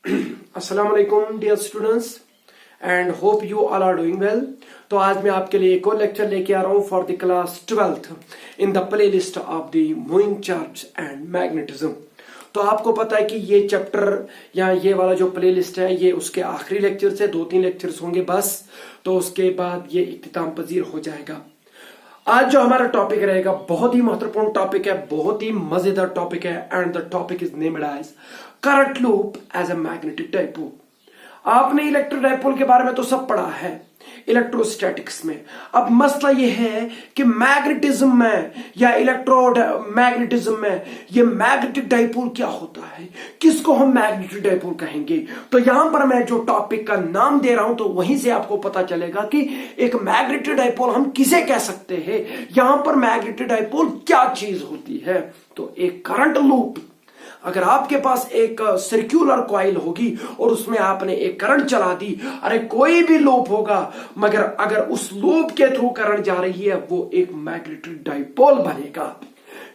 अस्सलाम वालेकुम dear students and hope you all are doing well. तो आज मैं आपके लिए एक और लेक्चर लेके आ रहा हूं for the class 12th in the play list of the moving charge and magnetism. तो आपको पता है कि ये चैप्टर या ये वाला जो प्ले लिस्ट है ये उसके आखिरी लेक्चर से 2-3 लेक्चर्स होंगे बस, तो उसके बाद ये इख्तिताम पजीर हो जाएगा। आज जो हमारा टॉपिक रहेगा बहुत ही महत्वपूर्ण टॉपिक है, बहुत ही मजेदार टॉपिक है and the topic is named as current loop as a magnetic dipole. आपने इलेक्ट्रिक डाइपोल के बारे में तो सब पढ़ा है इलेक्ट्रोस्टैटिक्स में। अब मसला यह है कि मैग्नेटिज्म में या इलेक्ट्रोड मैग्नेटिज्म में ये मैग्नेटिक डाइपोल क्या होता है, किसको हम मैग्नेटिक डाइपोल कहेंगे। तो यहां पर मैं जो टॉपिक का नाम दे रहा हूं तो वहीं से आपको पता चलेगा कि एक मैग्नेटिक डाइपोल हम किसे कह सकते हैं, यहां पर मैग्नेटिक डाइपोल क्या चीज होती है। तो एक करंट लूप, अगर आपके पास एक सर्कुलर कॉइल होगी और उसमें आपने एक करंट चला दी, अरे कोई भी लूप होगा मगर अगर उस लूप के थ्रू करंट जा रही है वो एक मैग्नेटिक डाइपोल बनेगा।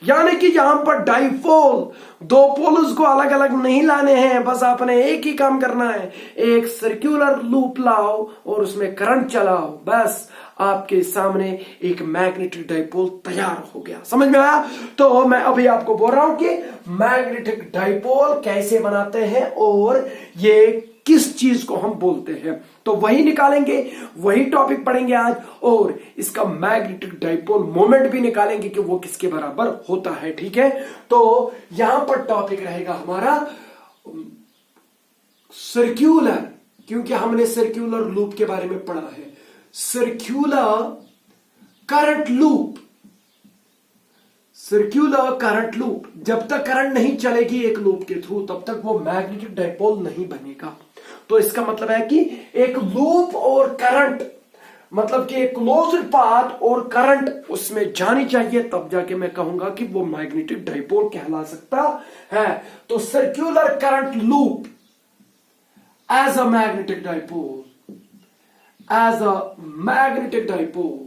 यानी कि यहां पर डाइपोल दो पोल्स को अलग अलग नहीं लाने हैं, बस आपने एक ही काम करना है, एक सर्कुलर लूप लाओ और उसमें करंट चलाओ, बस आपके सामने एक मैग्नेटिक डाइपोल तैयार हो गया। समझ में आया? तो मैं अभी आपको बोल रहा हूं कि मैग्नेटिक डाइपोल कैसे बनाते हैं और ये किस चीज को हम बोलते हैं, तो वही निकालेंगे, वही टॉपिक पढ़ेंगे आज और इसका मैग्नेटिक डाइपोल मोमेंट भी निकालेंगे कि वो किसके बराबर होता है। ठीक है, तो यहां पर टॉपिक रहेगा हमारा सर्क्यूलर, क्योंकि हमने सर्क्यूलर लूप के बारे में पढ़ा है। Circular current loop, circular current loop, जब तक करंट नहीं चलेगी एक लूप के थ्रू तब तक वो मैग्नेटिक डाइपोल नहीं बनेगा। तो इसका मतलब है कि एक लूप और करंट, मतलब कि एक क्लोज्ड पाथ और करंट उसमें जानी चाहिए, तब जाके मैं कहूंगा कि वो मैग्नेटिक डाइपोल कहला सकता है। तो circular current loop as a magnetic dipole, as a magnetic dipole.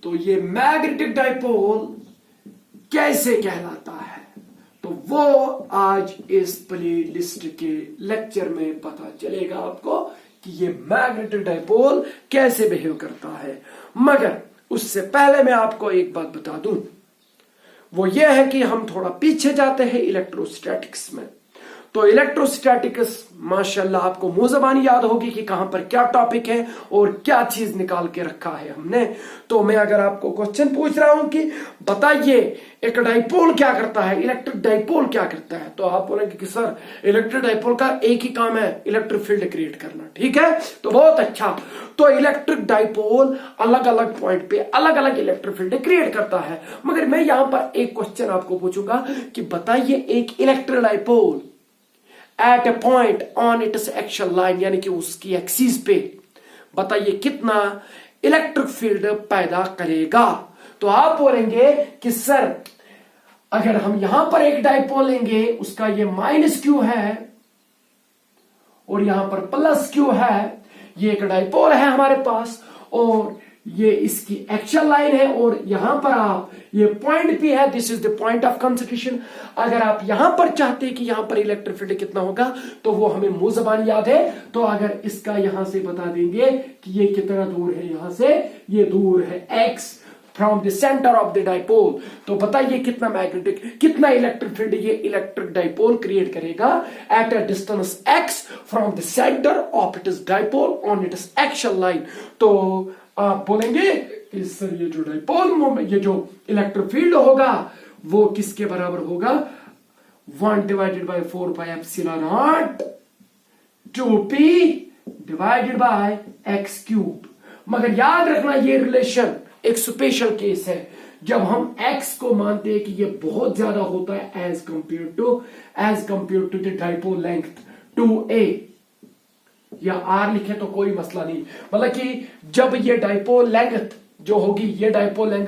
तो ये मैग्नेटिक डाइपोल कैसे कहलाता है तो वो आज इस प्ले लिस्ट के लेक्चर में पता चलेगा आपको कि ये मैग्नेटिक डाइपोल कैसे बिहेव करता है। मगर उससे पहले मैं आपको एक बात बता दूं, वो ये है कि हम थोड़ा पीछे जाते हैं इलेक्ट्रोस्टैटिक्स में। तो इलेक्ट्रोस्टैटिक्स माशाल्लाह आपको मुंह ज़बानी याद होगी कि कहां पर क्या टॉपिक है और क्या चीज निकाल के रखा है हमने। तो मैं अगर आपको क्वेश्चन पूछ रहा हूं कि बताइए एक डाइपोल क्या करता है, इलेक्ट्रिक डाइपोल क्या करता है, तो आप बोलेंगे कि सर इलेक्ट्रिक डाइपोल का एक ही काम है, इलेक्ट्रिक फील्ड क्रिएट करना। ठीक है, तो बहुत अच्छा। तो इलेक्ट्रिक डाइपोल अलग अलग पॉइंट पे अलग अलग इलेक्ट्रिक फील्ड क्रिएट करता है। मगर मैं यहां पर एक क्वेश्चन आपको पूछूंगा कि बताइए एक electric dipole at a point on it's action line, यानी कि उसकी एक्सिस पे बताइए कितना इलेक्ट्रिक फील्ड पैदा करेगा। तो आप बोलेंगे कि सर अगर हम यहां पर एक डाइपोल लेंगे, उसका ये माइनस क्यू है और यहां पर प्लस क्यू है, ये एक डाइपोल है हमारे पास और ये इसकी एक्शन लाइन है और यहां पर आप ये पॉइंट भी है, this is the point of concentration. अगर आप यहां पर चाहते हैं कि यहां पर इलेक्ट्रिक फील्ड कितना होगा तो वो हमें मुंह ज़बान याद है। तो अगर इसका यहां से बता देंगे कि ये कितना दूर है, यहां से ये दूर है x from the centre of the dipole, तो बताइए कितना मैग्नेटिक, कितना इलेक्ट्रिक फील्ड ये इलेक्ट्रिक डाइपोल क्रिएट करेगा eight a distance x from the centre of its dipole on it's action line. तो आप बोलेंगे कि सर ये जो डाइपोल मोमेंट, ये जो इलेक्ट्रिक फील्ड होगा वो किसके बराबर होगा, 1 divided by 4 pi epsilon not 2p divided by x cube. मगर याद रखना ये रिलेशन एक स्पेशल केस है जब हम x को मानते हैं कि ये बहुत ज्यादा होता है as compare to the dipole length 2a या r लिखे तो कोई मसला नहीं। मतलब कि जब ये डाइपोल लेंथ जो होगी, ये डाइपोल लेंथ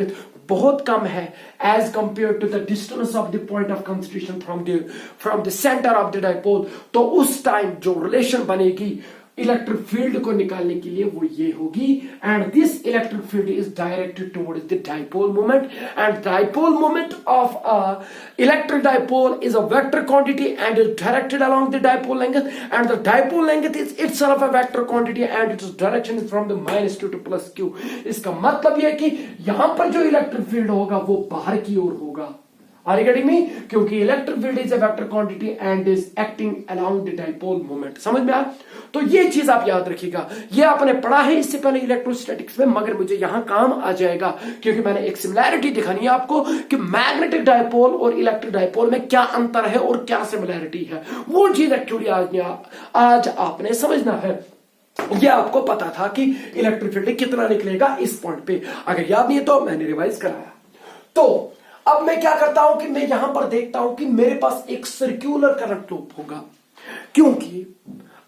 बहुत कम है as compare to the distance of the point of concentration from the centre of the dipole, तो उस टाइम जो रिलेशन बनेगी इलेक्ट्रिक फील्ड को निकालने के लिए वो ये होगी, and this electric field is directed towards the dipole moment, and dipole moment of a electric dipole is a vector quantity and is directed along the dipole length, and the dipole length is itself a vector quantity and its direction is from the -q to +q। इसका मतलब यह है कि यहां पर जो electric field होगा वो बाहर की ओर होगा। Are you getting me? क्योंकि electric field is a vector quantity and is acting along the dipole moment. समझ में आया? तो ये चीज आप याद रखिएगा, ये आपने पढ़ा है इससे पहले इलेक्ट्रोस्टैटिक्स में, मगर मुझे यहां काम आ जाएगा क्योंकि मैंने एक सिमिलैरिटी दिखानी है आपको कि मैग्नेटिक डाइपोल और इलेक्ट्रिक डाइपोल में क्या अंतर है और क्या सिमिलैरिटी है। वो चीज एक्चुअली आज आपने समझना है। ये आपको पता था कि इलेक्ट्रिक फील्ड कितना निकलेगा इस पॉइंट पे, अगर याद नहीं है तो मैंने रिवाइज कराया। तो अब मैं क्या करता हूं कि मैं यहां पर देखता हूं कि मेरे पास एक सर्कुलर करंट लूप होगा, क्योंकि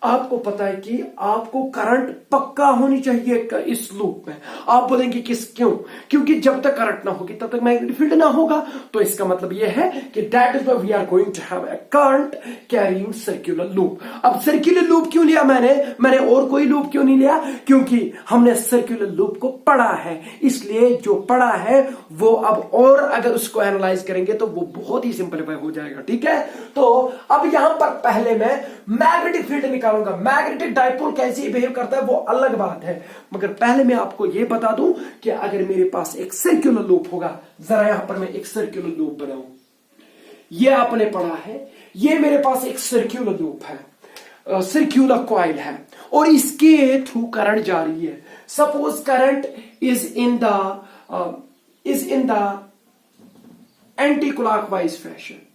आपको पता है कि आपको करंट पक्का होनी चाहिए इस लूप में। आप बोलेंगे क्यों? क्योंकि जब तक करंट ना होगी तब तक मैग्नेटिक फील्ड ना होगा। तो इसका मतलब यह है कि that is why we are going to have a current carrying circular loop. अब सर्कुलर लूप क्यों लिया मैंने और कोई लूप क्यों नहीं लिया? क्योंकि हमने सर्कुलर लूप को पढ़ा है, इसलिए जो पढ़ा है वो अब और अगर उसको एनालाइज करेंगे तो वो बहुत ही सिंपलीफाई हो जाएगा। ठीक है, तो अब यहां पर पहले मैं मैग्नेटिक फील्ड निकालूंगा। मैग्नेटिक डाइपोल कैसे बिहेव करता है वो अलग बात है, मगर पहले मैं आपको यह बता दूं कि अगर मेरे पास एक सर्कुलर लूप होगा, जरा यहां पर मैं एक सर्कुलर लूप बनाऊं, ये आपने पढ़ा है, ये मेरे पास एक सर्कुलर लूप है, सर्कुलर कॉइल है और इसके थ्रू करंट जा रही है। Suppose current is in the anti clockwise fashion.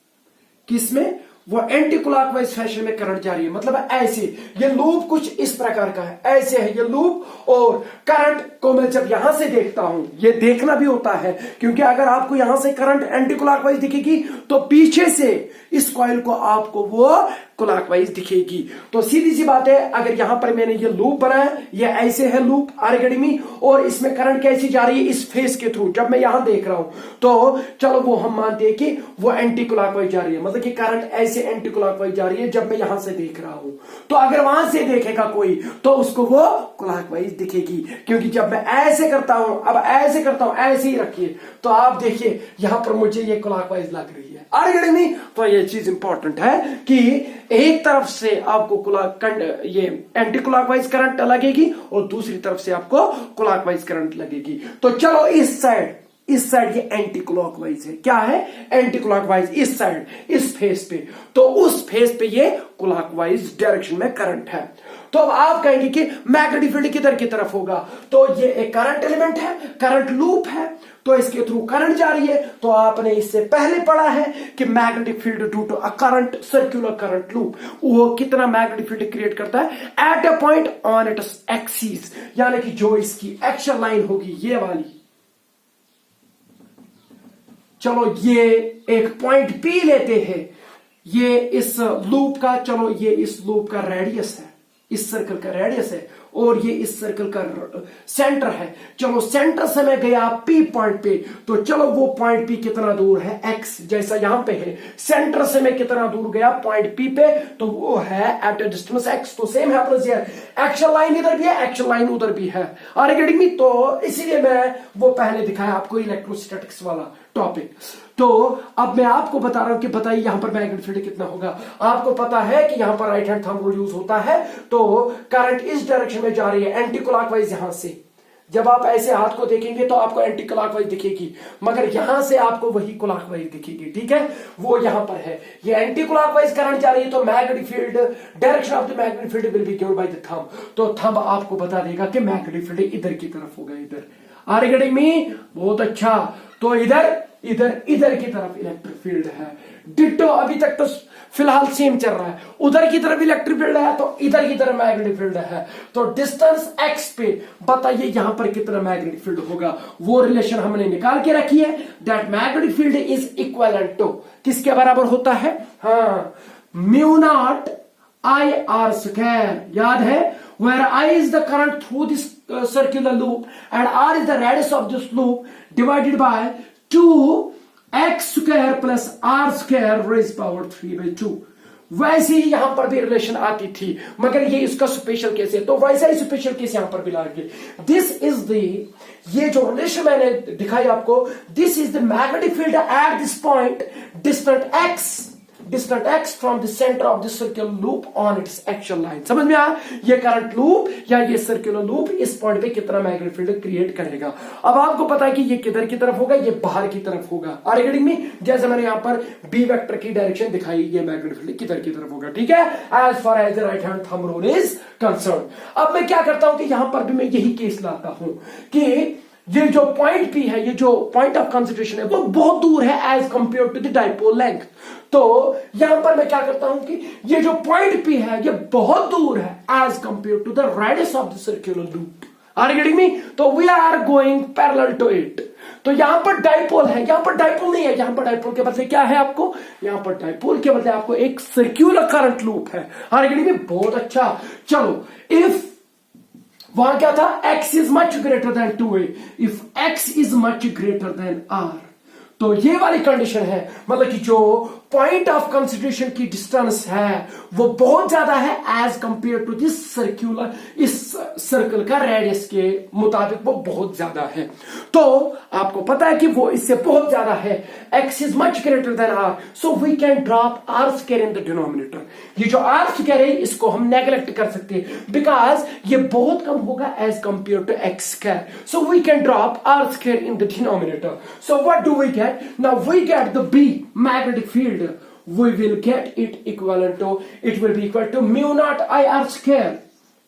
किसमें? वो एंटी क्लॉकवाइज फैशन में करंट जा रही है, मतलब ऐसे। ये लूप कुछ इस प्रकार का है, ऐसे है ये लूप, और करंट को मैं जब यहां से देखता हूं, ये देखना भी होता है क्योंकि अगर आपको यहां से करंट एंटी क्लॉकवाइज दिखेगी तो पीछे से इस कॉइल को आपको वो क्लॉकवाइज दिखेगी। तो सीधी सी बात है, अगर यहां पर मैंने ये लूप बनाया, ये ऐसे है लूप आरगेडमी, और इसमें करंट कैसी जा रही है? इस फेस के थ्रू। जब मैं यहां देख रहा हूं तो चलो वो हम मानते हैं कि वो एंटी क्लॉकवाइज जा रही है, मतलब कि करंट ऐसे एंटी क्लॉकवाइज जा रही है जब मैं यहां से देख रहा हूं। तो अगर वहां से देखेगा कोई तो उसको वो क्लॉकवाइज दिखेगी, क्योंकि जब मैं ऐसे करता हूं, अब ऐसे करता हूं, ऐसे ही रखिए तो आप देखिए यहां पर मुझे ये क्लॉकवाइज लग रही है आरगेडमी। तो ये चीज इंपॉर्टेंट है कि एक तरफ से आपको ये एंटी क्लॉकवाइज करंट लगेगी और दूसरी तरफ से आपको क्लॉकवाइज करंट लगेगी। तो चलो इस साइड ये एंटी क्लॉकवाइज है। क्या है? एंटी क्लॉकवाइज इस साइड, इस फेस पे। तो उस फेस पे ये क्लॉकवाइज डायरेक्शन में करंट है। तो अब आप कहेंगे कि मैग्नेटिक फील्ड किधर की तरफ होगा? तो ये एक करंट एलिमेंट है, करंट लूप है, तो इसके थ्रू करंट जा रही है। तो आपने इससे पहले पढ़ा है कि magnetic field due to a current circular current loop, वो कितना मैग्नेटिक फील्ड क्रिएट करता है at a point on its axis, यानी कि जो इसकी एक्शन लाइन होगी ये वाली। चलो ये एक पॉइंट पी लेते हैं, ये इस लूप का, चलो ये इस लूप का रेडियस है, इस सर्कल का रेडियस है, और ये इस सर्कल का सेंटर है। चलो सेंटर से मैं गया पी पॉइंट पे, तो चलो वो पॉइंट पी कितना दूर है? एक्स, जैसा यहां पे है। सेंटर से मैं कितना दूर गया पॉइंट पी पे? तो वो है एट अ डिस्टेंस एक्स। तो सेम है एक्शन लाइन इधर भी है, एक्शन लाइन उधर भी है। Are getting me? तो इसीलिए मैं वो पहले दिखाया आपको इलेक्ट्रोस्टैटिक्स वाला टॉपिक। तो अब मैं आपको बता रहा हूं कि बताइए यहां पर मैग्नेटिक फील्ड कितना होगा। आपको पता है कि यहां पर right hand thumb rule use होता है, तो करंट इस डायरेक्शन में जा रही है एंटी क्लॉकवाइज। यहां से जब आप ऐसे हाथ को देखेंगे तो आपको एंटी क्लॉकवाइज दिखेगी, मगर यहां से आपको वही क्लॉकवाइज दिखेगी। ठीक है, वो यहां पर है, ये एंटी क्लॉकवाइज करंट जा रही है, तो magnetic field direction of the magnetic field will be given by the thumb. तो थंब आपको बता देगा कि मैग्नेटिक फील्ड इधर की तरफ होगा, इधर। Are you getting me? बहुत अच्छा। तो इधर की तरफ इलेक्ट्रिक फील्ड है। डिट्टो अभी तक तो फिलहाल सेम चल रहा है, उधर की तरफ इलेक्ट्रिक फील्ड है तो इधर की तरफ मैग्नेटिक फील्ड है। तो डिस्टेंस एक्स पे बताइए यहां पर कितना मैग्नेटिक फील्ड होगा? वो रिलेशन हमने निकाल के रखी है, that magnetic field is equivalent to, किसके बराबर होता है? हाँ, mu nought I r square. याद है, where I is the current through this circular loop and R is the radius of this loop divided by 2 x square plus r square raised power 3/2। वैसे ही यहां पर भी relation आती थी, मगर ये इसका स्पेशल केस है, तो वैसा ही स्पेशल केस यहां पर भी लाएंगे। दिस इज द, ये जो रिलेशन मैंने दिखाई आपको, this is the magnetic field at this point distant x from the centre of the circular loop on its actual line. समझ में आया? ये करंट लूप या ये सर्कुलर लूप इस पॉइंट पे कितना मैग्नेटिक फील्ड क्रिएट करेगा। अब आपको पता है कि ये किधर की तरफ होगा, ये बाहर की तरफ होगा। Are getting me? जैसे मैंने यहां पर बी वेक्टर की डायरेक्शन दिखाई, ये मैग्नेटिक फील्ड किधर की तरफ होगा। ठीक है, as far as the right hand thumb rule is concern. अब मैं क्या करता हूं कि यहां पर भी मैं यही केस लाता हूं कि ये जो पॉइंट पी है, ये जो पॉइंट ऑफ कंसिडरेशन है, वो बहुत दूर है as compare to the dipole length. तो यहां पर मैं क्या करता हूं कि ये जो पॉइंट पी है, ये बहुत दूर है as compare to the radius of the circular loop. Are you getting me? So we are going parallel to it. तो यहां पर डाइपोल है, यहां पर डाइपोल नहीं है, यहां पर डाइपोल के बदले क्या है आपको, यहां पर डाइपोल के बदले आपको एक सर्कुलर करंट लूप है। Are you getting me? बहुत अच्छा। चलो, इफ वहां क्या था, x is much greater than 2a, if x is much greater than r, तो ये वाली कंडीशन है, मतलब कि जो पॉइंट ऑफ कंसिडरेशन की डिस्टेंस है वो बहुत ज्यादा है as compare to this circular, इस सर्कल का रेडियस के मुताबिक वो बहुत ज्यादा है। तो आपको पता है कि वो इससे बहुत ज्यादा है, x is much greater than r, so we can drop r square in the denominator. ये जो r स्क्वायर है इसको हम नेग्लेक्ट कर सकते हैं, बिकॉज ये बहुत कम होगा as compare to x square, so we can drop r square in the denominator. So what do we get? Now we get the B magnetic field. We will get it equivalent to, it will be equal to mu naught IR square.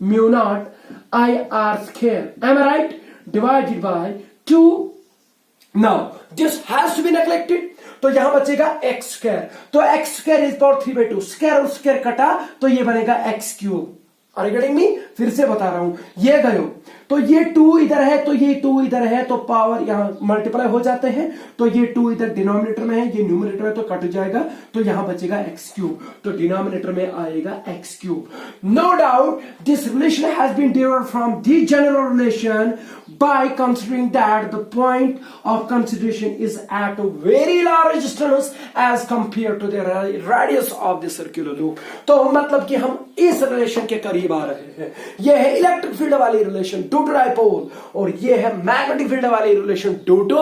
Mu naught IR square. Am I right? Divided by 2. Now this has to be neglected. तो यहां बचेगा x square. तो x square is about 3/2. Square और square कटा तो ये बनेगा x cube. Are you getting me? फिर से बता रहा हूं, ये गयो तो ये 2 इधर है, तो ये 2 इधर है, तो पावर यहां मल्टीप्लाई हो जाते हैं, तो ये 2 इधर डिनोमिनेटर में है, ये न्यूमरेटर में, तो कट जाएगा, तो यहां बचेगा x क्यूब, तो डिनोमिनेटर में आएगा x cube. No doubt this relation has been derived from the general relation by considering that the point of consideration is at a very large distance as compared to the radius of the circular loop। तो मतलब कि हम इस relation के करीब आ रहे हैं। यह है इलेक्ट्रिक फील्ड वाली रिलेशन ड्यू टू डाइपोल, और यह है मैग्नेटिक फील्ड वाली relation due to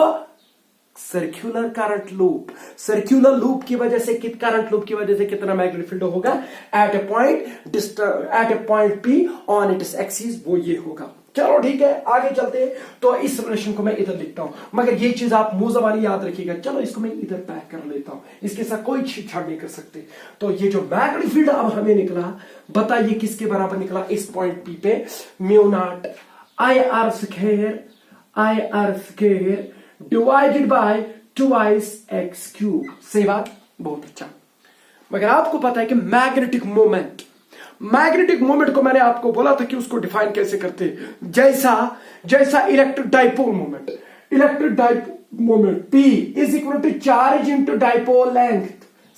circular current loop. Circular loop की वजह से, करंट लूप की वजह से कितना मैग्नेटिक फील्ड होगा at a point P on its axis, वो ये होगा। चलो ठीक है, आगे चलते हैं। तो इस रिलेशन को मैं इधर लिखता हूं, मगर ये चीज आप मुंह जबानी याद रखिएगा। चलो इसको मैं इधर पैक कर लेता हूं, इसके साथ कोई छेड़छाड़ नहीं कर सकते। तो ये जो मैग्नेटिक फील्ड अब हमें निकला, बताइए किसके बराबर निकला इस पॉइंट P पे, mu naught IR square divided by 2x cube. सही बात, बहुत अच्छा। मगर आपको पता है कि मैग्नेटिक मोमेंट को मैंने आपको बोला था कि उसको डिफाइन कैसे करते हैं, जैसा electric dipole moment P is equal to charge into dipole length.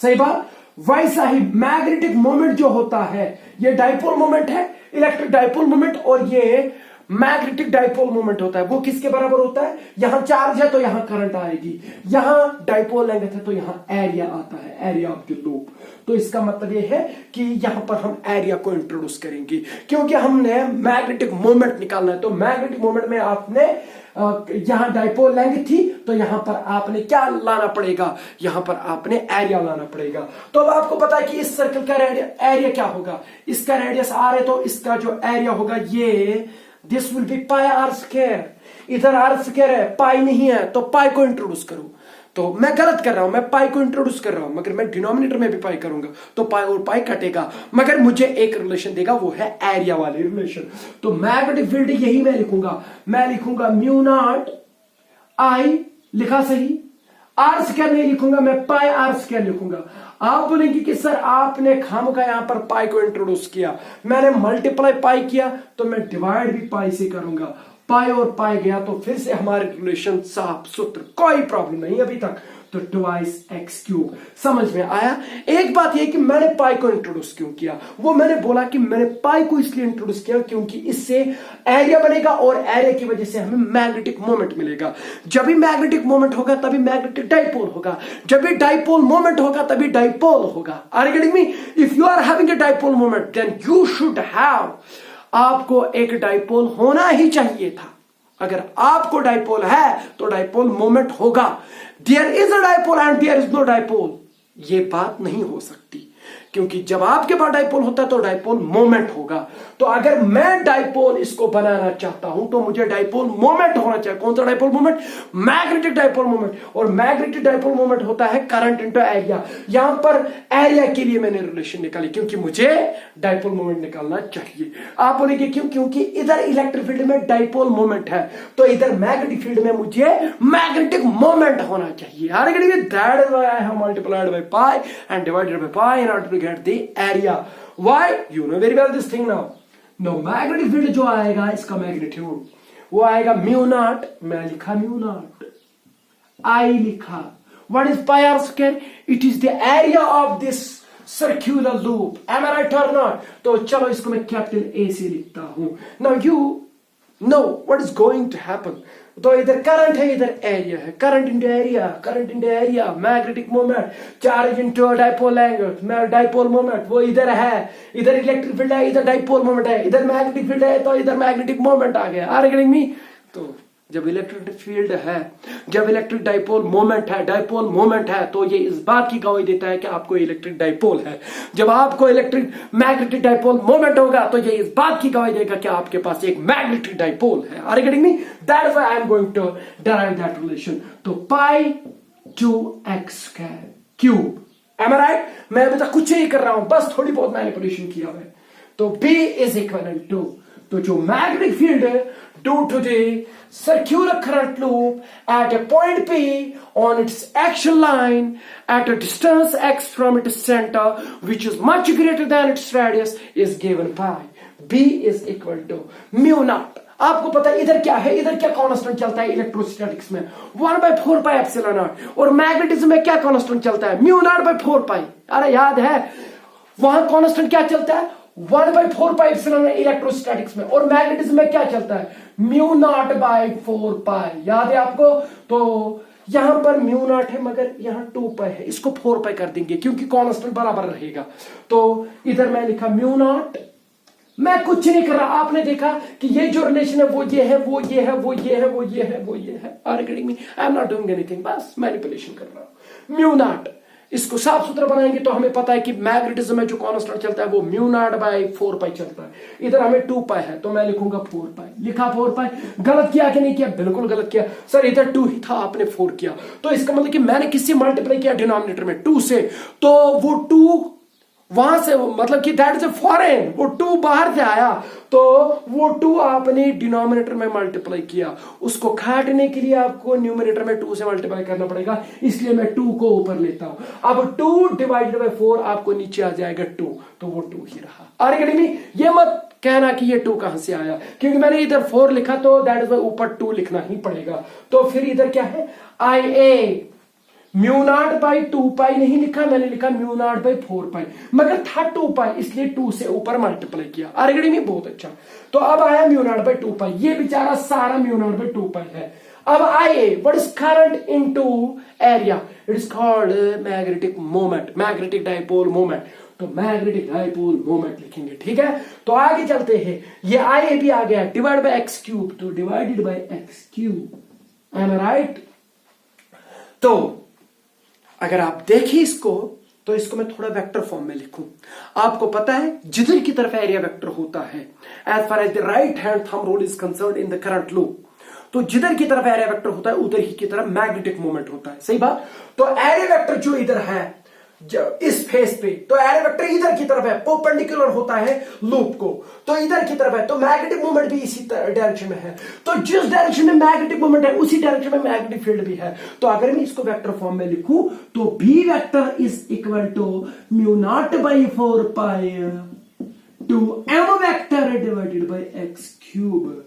सही बात, वैसा ही मैग्नेटिक मोमेंट जो होता है, ये डाइपोल मोमेंट है, इलेक्ट्रिक डाइपोल मोमेंट, और ये मैग्नेटिक डाइपोल मोमेंट होता है। वो किसके बराबर होता है, यहां चार्ज है तो यहां करंट आएगी, यहां डाइपोल लेंथ है तो यहां एरिया आता है, एरिया ऑफ द लूप। तो इसका मतलब ये है कि यहां पर हम एरिया को इंट्रोड्यूस करेंगे, क्योंकि हमने मैग्नेटिक मोमेंट निकालना है। तो मैग्नेटिक मोमेंट में आपने यहां डाइपोल लेंथ थी, तो यहां पर आपने क्या लाना पड़ेगा, यहां पर आपने एरिया लाना पड़ेगा। तो अब आपको पता है कि इस सर्कल का एरिया क्या होगा, इसका रेडियस r है, तो इसका जो एरिया होगा ये this will be pi r square. इधर r स्क्वायर है, पाई नहीं है, तो पाई को इंट्रोड्यूस करो। तो मैं गलत कर रहा हूं, मैं पाई को इंट्रोड्यूस कर रहा हूं, मगर मैं डिनोमिनेटर में भी पाई करूंगा तो पाई और पाई कटेगा, मगर मुझे एक रिलेशन देगा, वो है एरिया वाली रिलेशन। तो मैग्नेटिक फील्ड यही मैं लिखूंगा म्यू नॉट I, लिखा सही, R स्क्वायर नहीं लिखूंगा, मैं पाई R स्क्वायर लिखूंगा। आप बोलेंगे कि सर आपने खामखा यहां पर पाई को इंट्रोड्यूस किया, मैंने मल्टीप्लाई पाई किया तो मैं डिवाइड भी पाई से करूंगा, पाई और पाई गया तो फिर से हमारे रिलेशन साफ सूत्र, कोई प्रॉब्लम नहीं अभी तक। तो ट्वाइस एक्स क्यूब। समझ में आया? एक बात यह कि मैंने पाई को इंट्रोड्यूस क्यों किया, वो मैंने बोला कि मैंने पाई को इसलिए इंट्रोड्यूस किया क्योंकि इससे एरिया बनेगा और एरिया की वजह से हमें मैग्नेटिक मोमेंट मिलेगा। जब भी मैग्नेटिक मोमेंट होगा तभी मैग्नेटिक डाइपोल होगा, जब भी डाइपोल मोमेंट होगा तभी डाइपोल होगा। Are you getting me? If you are having a dipole moment then you should have, आपको एक डाइपोल होना ही चाहिए था। अगर आपको डाइपोल है तो डाइपोल मोमेंट होगा। There is a dipole and there is no dipole, ये बात नहीं हो सकती, क्योंकि जब आपके पास डाइपोल होता है तो डाइपोल मोमेंट होगा। तो अगर मैं डाइपोल इसको बनाना चाहता हूं तो मुझे डाइपोल मोमेंट होना चाहिए। कौन सा dipole moment? Magnetic dipole moment. और मैग्नेटिक डाइपोल मोमेंट होता है करंट इनटू एरिया। यहां पर एरिया के लिए मैंने रिलेशन निकाली क्योंकि मुझे डाइपोल मोमेंट निकालना चाहिए। आप बोलेंगे क्यों? क्योंकि इधर इलेक्ट्रिक फील्ड में डाइपोल मोमेंट है तो इधर मैग्नेटिक फील्ड में मुझे मैग्नेटिक मोमेंट होना चाहिए। That is why I have multiplied by pi and divided by pi in order to get the area. Why? You know very well this thing now. No magnetic field जो आएगा इसका magnitude वो आएगा mu naught, मैं लिखा mu nought, I लिखा, what is pi r square? It is the area of this circular loop. Am I right और not? तो चलो इसको मैं कैपिटल ए से लिखता हूं। Now you know what is going to happen. तो इधर करंट है, इधर एरिया है, current into area, current into area, magnetic moment, charge into dipole angle, dipole moment वो इधर है, इधर इलेक्ट्रिक फील्ड है, इधर डाइपोल मोमेंट है, इधर मैग्नेटिक फील्ड है तो इधर मैग्नेटिक मोमेंट आ गया। Are you getting me? तो जब इलेक्ट्रिक फील्ड है, जब इलेक्ट्रिक डाइपोल मोमेंट है, डाइपोल मोमेंट है, तो ये इस बात की गवाही देता है कि आपको इलेक्ट्रिक डाइपोल है। जब आपको इलेक्ट्रिक मैग्नेटिक डाइपोल मोमेंट होगा तो ये इस बात की गवाही देगा कि आपके पास एक मैग्नेटिक डाइपोल है। Are you getting me? That is why I am going to derive that relation. तो pi 2x square cube, am I right? मैं अभी तक कुछ नहीं कर रहा हूं, बस थोड़ी बहुत मैनिपुलेशन किया है। तो B इज इक्वल टू, तो जो मैग्नेटिक फील्ड है due to the circular current loop at a point P on its action line at a distance x from its center which is much greater than its radius is given by B is equal to mu naught। आपको पता है इधर क्या है, इधर क्या constant चलता है इलेक्ट्रोस्टैटिक्स में? 1/4 पाई एप्सिलॉन नॉट। और मैग्नेटिज्म में क्या कांस्टेंट चलता है? म्यू नॉट बाय 4 पाई। अरे याद है वहां कांस्टेंट क्या चलता है? 1/4 पाई एप्सिलॉन इलेक्ट्रोस्टैटिक्स में। और मैग्नेटिज्म में क्या चलता है? म्यू नॉट बाय 4 पाई। याद है आपको? तो यहां पर म्यू नॉट है मगर यहां 2 पाई है, इसको 4 पाई कर देंगे क्योंकि कांस्टेंट बराबर रहेगा। तो इधर मैं लिखा म्यू नॉट, मैं कुछ नहीं कर रहा। आपने देखा कि ये जो रिलेशन है वो ये है, वो ये है, वो ये है, वो ये है, वो ये है। Are you getting me? I am not doing anything, बस मैनिपुलेशन कर रहा हूं। म्यू नॉट, इसको साफ सुथरा बनाएंगे तो हमें पता है कि मैग्नेटिज्म में जो कांस्टेंट चलता है वो म्यू नॉट बाय 4 पाई चलता है। इधर हमें 2 पाई है तो मैं लिखूंगा 4 पाई। लिखा 4 पाई। गलत किया कि नहीं किया? बिल्कुल गलत किया। सर इधर 2 ही था, आपने 4 किया, तो इसका मतलब कि मैंने किससे मल्टीप्लाई किया? डिनोमिनेटर में 2 से। तो वो 2 वहां से, मतलब कि दैट इज अ फॉरेन, वो 2 बाहर से आया तो वो 2 आपने डिनोमिनेटर में मल्टीप्लाई किया। उसको काटने के लिए आपको न्यूमिनेटर में 2 से मल्टीप्लाई करना पड़ेगा, इसलिए मैं 2 को ऊपर लेता हूं। अब 2 डिवाइडेड बाय 4 आपको नीचे आ जाएगा 2, तो वो 2 ही रहा। Are you getting me? ये मत कहना कि ये 2 कहां से आया, क्योंकि मैंने इधर 4 लिखा तो दैट इज वाई ऊपर 2 लिखना ही पड़ेगा। तो फिर इधर क्या है? IA म्यू नॉट बाई 2 पाई नहीं लिखा, मैंने लिखा म्यू नॉट बाई 4 पाई, मगर था 2 पाई इसलिए 2 से ऊपर मल्टीप्लाई किया। आरगड़ी में बहुत अच्छा। तो अब आया म्यू नॉट बाई 2 पाई, ये बेचारा सारा म्यू नॉट बाई 2 पाई है। अब IA what is current into area? It is called magnetic moment, magnetic dipole moment. तो मैग्नेटिक डाइपोल मोमेंट लिखेंगे, ठीक है। तो आगे चलते हैं, ये IA भी आ गया, डिवाइड बाय एक्स क्यूब, तो divided by x cube, am I right? तो अगर आप देखिए इसको, तो इसको मैं थोड़ा वेक्टर फॉर्म में लिखूं। आपको पता है जिधर की तरफ एरिया वेक्टर होता है, as far as the right hand thumb rule is concerned in the current loop, तो जिधर की तरफ एरिया वेक्टर होता है उधर ही की तरफ मैग्नेटिक मोमेंट होता है। सही बात? तो एरिया वेक्टर जो इधर है इस फेस पे, तो एरिया वेक्टर इधर की तरफ है, परपेंडिकुलर होता है लूप को, तो इधर की तरफ है, तो मैग्नेटिक मोमेंट भी इसी डायरेक्शन में है। तो जिस डायरेक्शन में मैग्नेटिक मोमेंट है उसी डायरेक्शन में मैग्नेटिक फील्ड भी है। तो अगर मैं इसको वेक्टर फॉर्म में लिखूं तो B vector is equal to mu nought by 4 pi two M vector divided by x cube.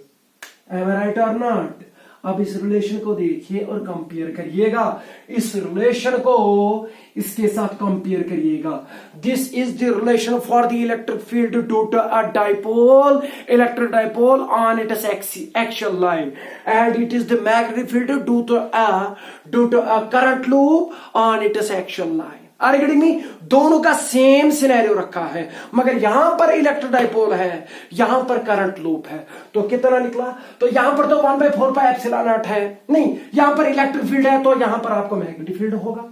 Am I right और नॉट? अब इस रिलेशन को देखिए और कंपेयर करिएगा, इस रिलेशन को इसके साथ कंपेयर करिएगा। This is the relation for the electric field due to a dipole, electric dipole on its axial line, and it is the magnetic field due to a current loop on its axial line. Are getting me? दोनों का same scenario रखा है, मगर यहां पर electric dipole है, यहां पर करंट लूप है। तो कितना निकला? तो यहां पर तो 1/4πε0 है, नहीं, यहां पर इलेक्ट्रिक फील्ड है तो यहां पर आपको मैग्नेटिक फील्ड होगा।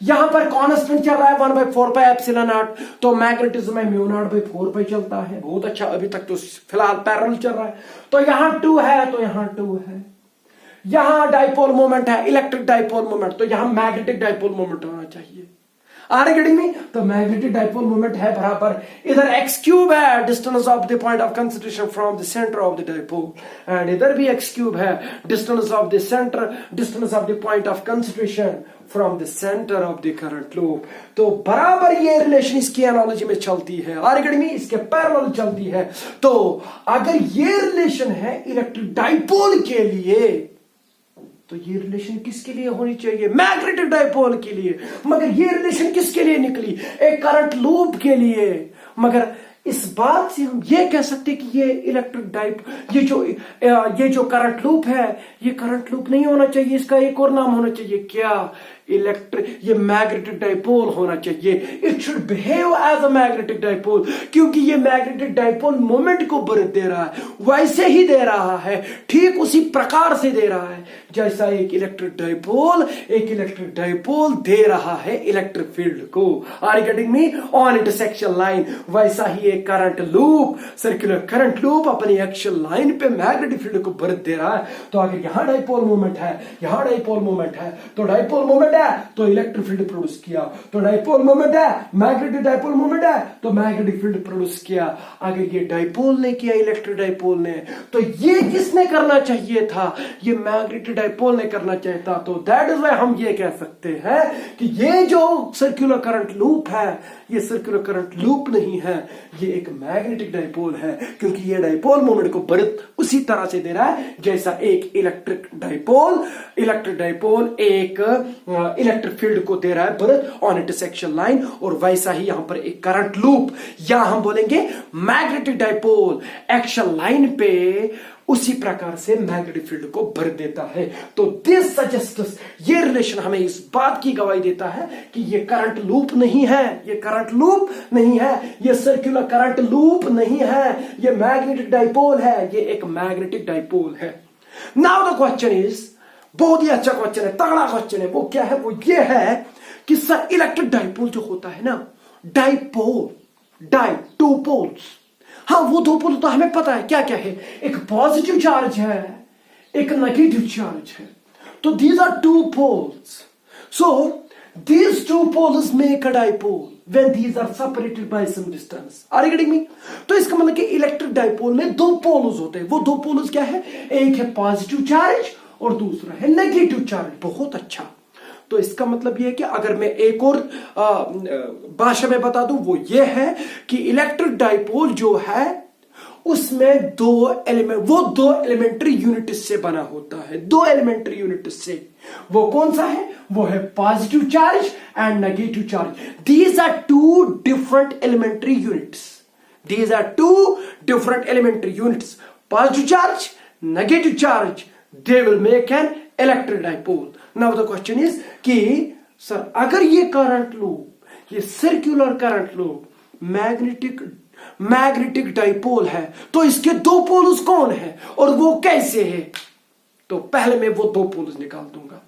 यहां पर कांस्टेंट चल रहा है 1/4πε0, तो मैग्नेटिज्म में μ0/4π चलता है। बहुत अच्छा, अभी तक तो फिलहाल पैरेलल चल रहा है। तो यहां 2 है तो यहां 2 है। यहां डाइपोल मोमेंट है, इलेक्ट्रिक डाइपोल मोमेंट, तो यहां मैग्नेटिक डाइपोल मोमेंट होना चाहिए। Are getting me? तो मैग्नेटिक डाइपोल मोमेंट है बराबर, इधर x³ है distance of the point of concentration from the centre of the dipole, and इधर भी x³ है distance of the centre, distance of the point of concentration from the centre of the current loop. तो बराबर ये relation इसकी analogy में चलती है, आर गेटिंग मी? इसके पैरेलल चलती है। तो अगर ये रिलेशन है इलेक्ट्रिक डाइपोल के लिए, तो ये रिलेशन किसके लिए होनी चाहिए? मैग्नेटिक डाइपोल के लिए। मगर ये रिलेशन किसके लिए निकली? एक करंट लूप के लिए। मगर इस बात से हम ये कह सकते कि ये इलेक्ट्रिक डाइपोल, ये जो करंट लूप है, ये करंट लूप नहीं होना चाहिए, इसका एक और नाम होना चाहिए। क्या? इलेक्ट्रिक, ये मैग्नेटिक डाइपोल होना चाहिए। It should behave as a magnetic dipole, क्योंकि ये मैग्नेटिक डाइपोल मोमेंट को बर्थ दे रहा है, वैसे ही दे रहा है, ठीक उसी प्रकार से दे रहा है जैसा एक इलेक्ट्रिक डाइपोल दे रहा है इलेक्ट्रिक फील्ड को। Are you getting me? On its axial line, वैसा ही एक current loop, circular current loop अपनी एक्सियल लाइन पे मैग्नेटिक फील्ड को बर्थ दे रहा है। तो अगर यहां डाइपोल मोमेंट है, यहां डाइपोल मोमेंट है, तो डाइपोल मोमेंट है तो इलेक्ट्रिक फील्ड प्रोड्यूस किया, तो डाइपोल मोमेंट है, मैग्नेटिक डाइपोल मोमेंट है तो मैग्नेटिक फील्ड प्रोड्यूस किया। अगर ये डाइपोल ने किया, इलेक्ट्रिक डाइपोल ने, तो ये किसने करना चाहिए था? ये मैग्नेटिक डाइपोल ने करना चाहिए था। तो दैट इज व्हाई हम ये कह सकते हैं कि ये जो सर्कुलर करंट लूप है, ये सर्कुलर करंट लूप नहीं है, ये एक मैग्नेटिक डाइपोल है, क्योंकि ये डाइपोल मोमेंट को बर्थ उसी तरह से दे रहा है जैसा एक इलेक्ट्रिक डाइपोल एक इलेक्ट्रिक फील्ड को दे रहा है birth on its axial line, और वैसा ही यहां पर एक करंट लूप, या हम बोलेंगे मैग्नेटिक डाइपोल एक्सियल लाइन पे उसी प्रकार से मैग्नेटिक फील्ड को भर देता है। तो दिस सजेस्ट्स, ये रिलेशन हमें इस बात की गवाही देता है कि ये करंट लूप नहीं है, ये करंट लूप नहीं है, ये सर्कुलर करंट लूप नहीं है, ये मैग्नेटिक डाइपोल है, ये एक मैग्नेटिक डाइपोल है। नाउ द क्वेश्चन इज, बहुत ही अच्छा क्वेश्चन है, तगड़ा क्वेश्चन है। वो क्या है? वो ये है कि सर इलेक्ट्रिक डाइपोल जो होता है ना, टू पोल्स, हाँ वो 2 पोल तो हमें पता है क्या क्या है, एक पॉजिटिव चार्ज है, एक नेगेटिव चार्ज है। तो these are 2 poles, so these 2 poles make a dipole when these are separated by some distance. Are you getting me? तो इसका मतलब कि इलेक्ट्रिक डाइपोल में 2 पोल्स होते हैं। वो 2 पोल्स क्या है? एक है पॉजिटिव चार्ज और दूसरा है नेगेटिव चार्ज। बहुत अच्छा। तो इसका मतलब ये है कि अगर मैं एक और भाषा में बता दूं, वो ये है कि इलेक्ट्रिक डाइपोल जो है उसमें 2 एलिमेंट्री यूनिट से बना होता है, 2 एलिमेंट्री यूनिट से। वो कौन सा है? वो है positive charge and negative charge. These are 2 different elementary units. Positive charge, negative charge, they will make an electric dipole. Now the question is कि सर अगर ये करंट लूप, ये circular current loop magnetic dipole है, तो इसके 2 poles कौन है और वो कैसे है? तो पहले मैं वो 2 पोल्स निकाल दूंगा।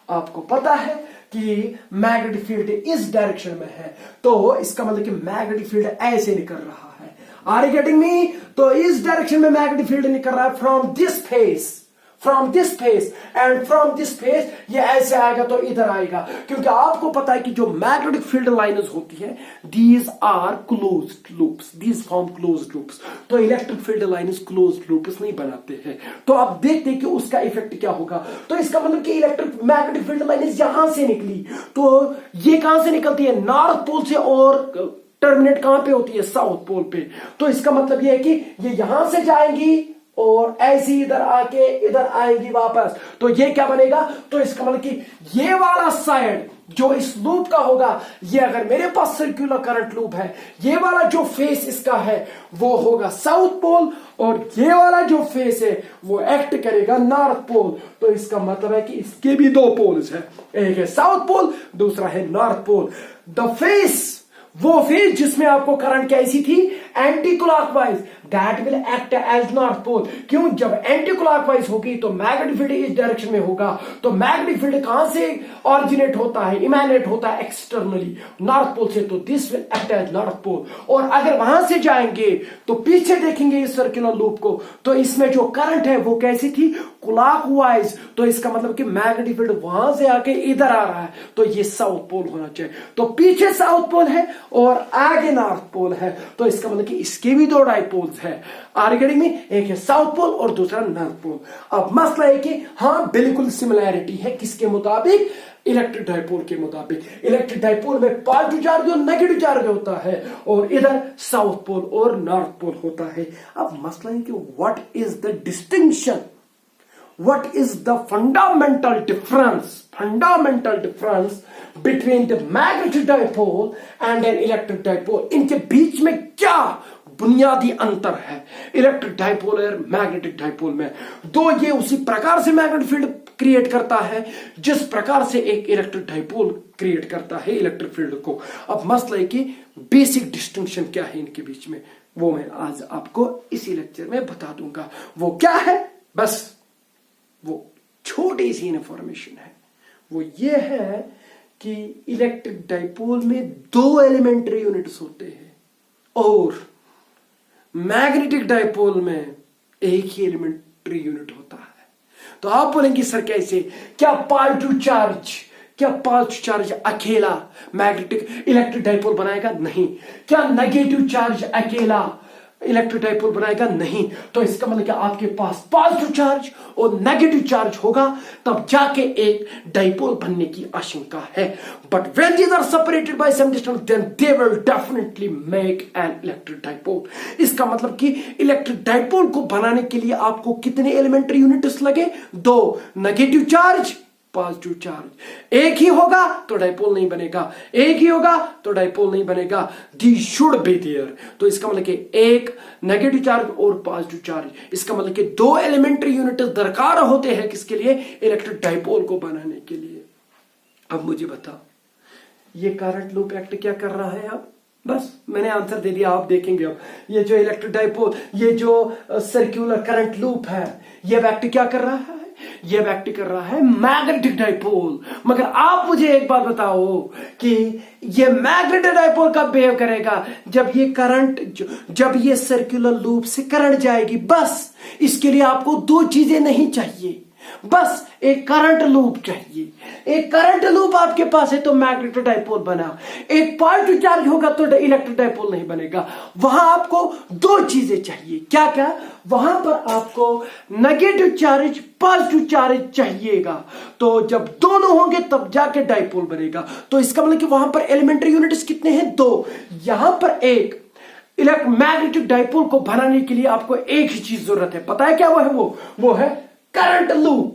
आपको पता है कि मैग्नेटिक फील्ड इस डायरेक्शन में है, तो इसका मतलब कि मैग्नेटिक फील्ड ऐसे निकल रहा है। Are you getting me? तो इस डायरेक्शन में मैग्नेटिक फील्ड निकल रहा है from this face and from this face ये ऐसे आएगा तो इधर आएगा, क्योंकि आपको पता है कि जो मैग्नेटिक फील्ड लाइन्स होती है, these are closed loops, these form closed loops. तो electric field lines closed loops नहीं बनाते हैं। तो आप देखते हैं कि उसका इफेक्ट क्या होगा। तो इसका मतलब कि इलेक्ट्रिक मैग्नेटिक फील्ड लाइन्स यहां से निकली, तो ये कहां से निकलती है? नॉर्थ पोल से, और टर्मिनेट कहां पे होती है? साउथ पोल पे। तो इसका मतलब ये है कि ये यहां से जाएंगी और ऐसी इधर आके इधर आएंगी वापस, तो ये क्या बनेगा, तो इसका मतलब कि ये वाला साइड जो इस लूप का होगा, ये अगर मेरे पास सर्कुलर करंट लूप है, ये वाला जो फेस इसका है वो होगा साउथ पोल, और ये वाला जो फेस है वो एक्ट करेगा नॉर्थ पोल। तो इसका मतलब है कि इसके भी दो पोल्स हैं, एक है साउथ पोल, दूसरा है नॉर्थ पोल। द फेस, वो फेस जिसमें आपको करंट कैसी थी, anti clockwise, that will act as north pole. क्यों, जब एंटी क्लॉकवाइज होगी तो मैग्नेटिक फील्ड इस डायरेक्शन में होगा, तो मैग्नेटिक फील्ड कहां से ऑरिजिनेट होता है, इमेनेट होता है एक्सटर्नली, नॉर्थ पोल से, तो this will act as north pole. और अगर वहां से जाएंगे तो पीछे देखेंगे इस सर्कुलर लूप को, तो इसमें जो करंट है वो कैसी थी, क्लॉकवाइज, तो इसका मतलब कि मैग्नेटिक फील्ड वहां से आके इधर आ रहा है, तो ये साउथ पोल होना चाहिए। तो पीछे साउथ पोल है और आगे नॉर्थ पोल है, तो इसका मतलब कि इसके भी दो डाइपोल्स है आर्गेनिक में, एक है साउथ पोल और दूसरा नॉर्थ पोल। अब मसला है कि हाँ बिल्कुल सिमिलैरिटी है, किसके मुताबिक, इलेक्ट्रिक डाइपोल के मुताबिक। इलेक्ट्रिक डाइपोल में पॉजिटिव चार्ज और नेगेटिव चार्ज होता है, और इधर साउथ पोल और नॉर्थ पोल होता है। अब मसला है कि what is the distinction, what is the fundamental difference between the magnetic dipole and an electric dipole? इनके बीच में क्या बुनियादी अंतर है इलेक्ट्रिक डाइपोल और मैग्नेटिक डाइपोल में? दो ये उसी प्रकार से मैग्नेटिक फील्ड क्रिएट करता है जिस प्रकार से एक इलेक्ट्रिक डाइपोल क्रिएट करता है इलेक्ट्रिक फील्ड को। अब मसला है कि बेसिक डिस्टिंक्शन क्या है इनके बीच में, वो मैं आज आपको इसी लेक्चर में बता दूंगा। वो क्या है, बस वो छोटी सी इंफॉर्मेशन है। वो ये है कि इलेक्ट्रिक डाइपोल में दो एलिमेंट्री यूनिट्स होते हैं और मैग्नेटिक डाइपोल में एक ही एलिमेंट्री यूनिट होता है। तो आप बोलेंगे सर कैसे, क्या पॉजिटिव चार्ज अकेला मैग्नेटिक इलेक्ट्रिक डाइपोल बनाएगा? नहीं। क्या नेगेटिव चार्ज अकेला इलेक्ट्रिक डाइपोल बनाएगा? नहीं। तो इसका मतलब कि आपके पास पॉजिटिव चार्ज और नेगेटिव चार्ज होगा तब जाके एक डाइपोल बनने की आशंका है। But when these are separated by some distance then they will definitely make an electric dipole. इसका मतलब कि इलेक्ट्रिक डाइपोल को बनाने के लिए आपको कितने एलिमेंट्री यूनिट्स लगे? दो, नेगेटिव चार्ज, पॉजिटिव चार्ज। एक ही होगा तो डाइपोल नहीं बनेगा, एक ही होगा तो डाइपोल नहीं बनेगा, दी शुड बी देयर। तो इसका मतलब कि एक नेगेटिव चार्ज और पॉजिटिव चार्ज, इसका मतलब कि दो एलिमेंट्री यूनिट दरकार होते हैं किसके लिए? इलेक्ट्रिक डाइपोल को बनाने के लिए। अब मुझे बताओ ये करंट लूप एक्ट क्या कर रहा है? अब बस मैंने आंसर दे दिया, आप देखेंगे अब ये जो इलेक्ट्रिक डाइपोल, ये जो सर्कुलर करंट लूप है, ये एक्ट क्या कर रहा है? ये एक्ट कर रहा है मैग्नेटिक डाइपोल। मगर आप मुझे एक बात बताओ कि ये मैग्नेटिक डाइपोल कब बिहेव करेगा? जब ये करंट, जब ये सर्कुलर लूप से करंट जाएगी। बस इसके लिए आपको दो चीजें नहीं चाहिए, बस एक करंट लूप चाहिए। एक करंट लूप आपके पास है तो मैग्नेटिक डाइपोल बना। एक पॉजिटिव चार्ज होगा तो इलेक्ट्रिक डाइपोल नहीं बनेगा। वहां आपको दो चीजें चाहिए। क्या क्या? वहां पर आपको नेगेटिव चार्ज, पॉजिटिव चार्ज चाहिएगा। तो जब दोनों होंगे तब जाके डाइपोल बनेगा। तो इसका मतलब कि वहां पर एलिमेंट्री यूनिट्स कितने हैं? दो। यहां पर एक मैग्नेटिक डाइपोल को बनाने के लिए आपको एक ही चीज जरूरत है। पता है क्या वो है current loop,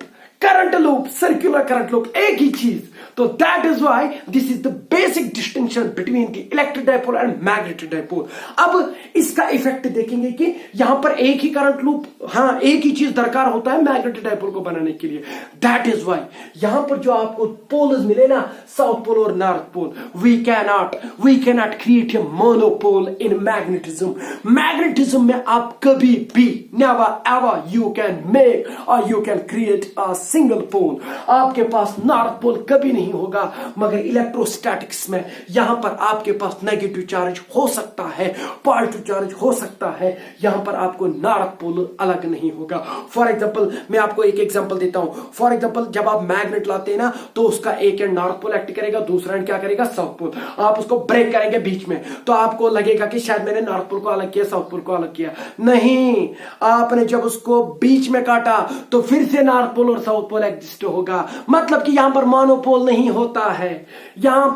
circular current loop, एक ही चीज। तो that is why this is the basic distinction between the electric dipole and magnetic dipole. अब इसका इफेक्ट देखेंगे कि यहां पर एक ही करंट लूप, हाँ एक ही चीज दरकार होता है मैग्नेटिक डाइपोल को बनाने के लिए। दैट इज व्हाई यहां पर जो आपको पोल्स मिले ना, साउथ पोल और north pole, we cannot create a monopole in magnetism. Magnetism में आप कभी भी never ever you can make और you can create a single pole. आपके पास नॉर्थ पोल कभी नहीं होगा। मगर इलेक्ट्रोस्टैटिक्स में यहां पर आपके पास नेगेटिव चार्ज हो सकता है, पॉजिटिव चार्ज हो सकता है, यहां पर आपको नॉर्थ पोल अलग नहीं होगा। फॉर एग्जांपल मैं आपको एक एग्जांपल देता हूं। फॉर एग्जांपल जब आप मैग्नेट लाते हैं ना तो उसका एक एंड नॉर्थ पोल एक्ट करेगा, दूसरा एंड क्या करेगा? South pole. आप उसको ब्रेक करेंगे बीच में तो आपको लगेगा कि शायद मैंने नॉर्थ पोल को अलग किया, साउथ पोल को अलग किया। नहीं, आपने जब उसको बीच में काटा तो फिर से नॉर्थ पोल और साउथ साउथ पोल एग्जिस्ट होगा, मतलब कि यहां पर मोनोपोल नहीं होता है। यहां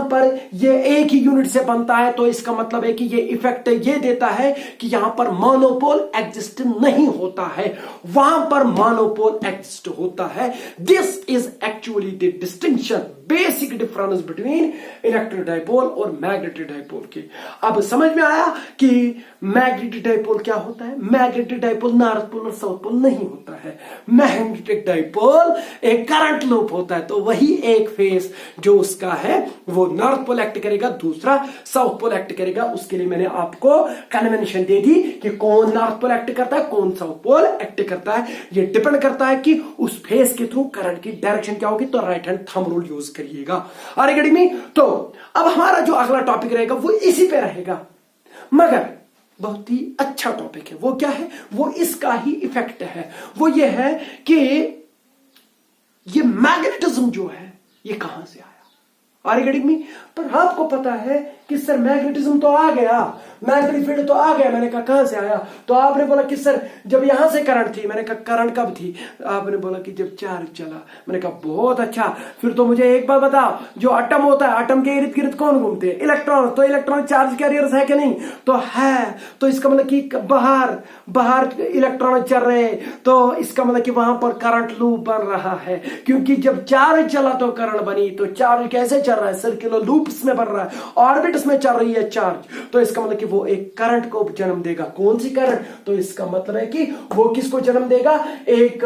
पर ये एक ही यूनिट से बनता है, तो इसका मतलब है कि ये इफेक्ट ये देता है कि यहां पर मोनोपोल एग्जिस्ट नहीं होता है, वहां पर मोनोपोल एग्जिस्ट होता है। This is actually the distinction, basic difference between electric dipole और मैग्नेटिक डाइपोल के। अब समझ में आया कि मैग्नेटिक डाइपोल क्या होता है। मैग्नेटिक डाइपोल नॉर्थ पोल और साउथ पोल नहीं होता है। मैग्नेटिक डाइपोल एक करंट लूप होता है, तो वही एक फेस जो उसका है वो नॉर्थ पोल एक्ट करेगा, दूसरा साउथ पोल एक्ट करेगा। उसके लिए मैंने आपको कन्वेंशन दे दी कि कौन नॉर्थ पोल एक्ट करता है, कौन साउथ पोल एक्ट करता है। ये डिपेंड करता है कि उस फेस के थ्रू करंट की डायरेक्शन क्या होगी। तो right hand thumb rule use करिएगा। Are you getting me? तो अब हमारा जो अगला टॉपिक रहेगा वो इसी पे रहेगा, मगर बहुत ही अच्छा टॉपिक है। वो क्या है? वो इसका ही इफेक्ट है। वो ये है कि ये मैग्नेटिज्म जो है ये कहां से आया। Are you getting me? पर आपको पता है कि सर मैग्नेटिज्म तो आ गया, मैग्नेटिक फील्ड तो आ गया। मैंने कहा कहां से आया? तो आपने बोला कि सर जब यहां से करंट थी। मैंने कहा करंट कब थी? आपने बोला कि जब चार्ज चला। मैंने कहा बहुत अच्छा, फिर तो मुझे एक बात बताओ, जो एटम होता है, एटम के इर्द गिर्द कौन घूमते हैं? इलेक्ट्रॉन। तो इलेक्ट्रॉन चार्ज कैरियर्स है कि नहीं? तो है। तो इसका मतलब कि बाहर इलेक्ट्रॉन चल रहे हैं, तो इसका मतलब कि वहां पर करंट लूप बन रहा है, क्योंकि जब चार्ज चला तो करंट बनी। तो चार्ज कैसे चल रहा है? सर्कुलर लूप्स में बन रहा है, ऑर्बिट्स में चल रही है चार्ज। तो इसका मतलब कि वो एक करंट को जन्म देगा। कौन सी करंट? तो इसका मतलब है कि वो किसको जन्म देगा? एक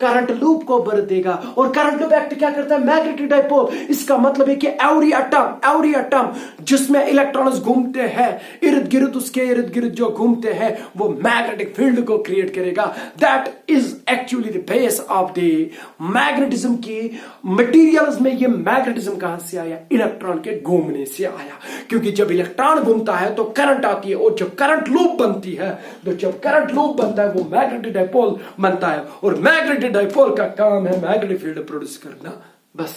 करंट लूप को बर्थ देगा। और करंट लूप एक्ट क्या करता है? Magnetic dipole. इसका मतलब है कि एवरी एटम जिसमें इलेक्ट्रॉन्स घूमते हैं, इर्द गिर्द, उसके इर्द गिर्द जो घूमते हैं, वो मैग्नेटिक फील्ड को क्रिएट करेगा। That is actually the base of the magnetism की मटेरियल्स में। ये मैग्नेटिज्म कहां से आया? इलेक्ट्रॉन के घूमने से आया, क्योंकि जब इलेक्ट्रॉन घूमता है तो करंट आती है, और जब करंट लूप बनती है, तो जब करंट लूप बनता है वो मैग्नेटिक डाइपोल बनता है। और मैग्नेटिक डाइपोल का काम है मैग्नेटिक फील्ड प्रोड्यूस करना। बस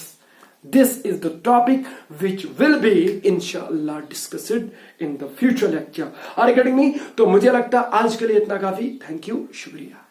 this is the topic which will be इंशाअल्लाह discussed in the future lecture. Are you getting me? तो मुझे लगता है आज के लिए इतना काफी। थैंक यू, शुक्रिया।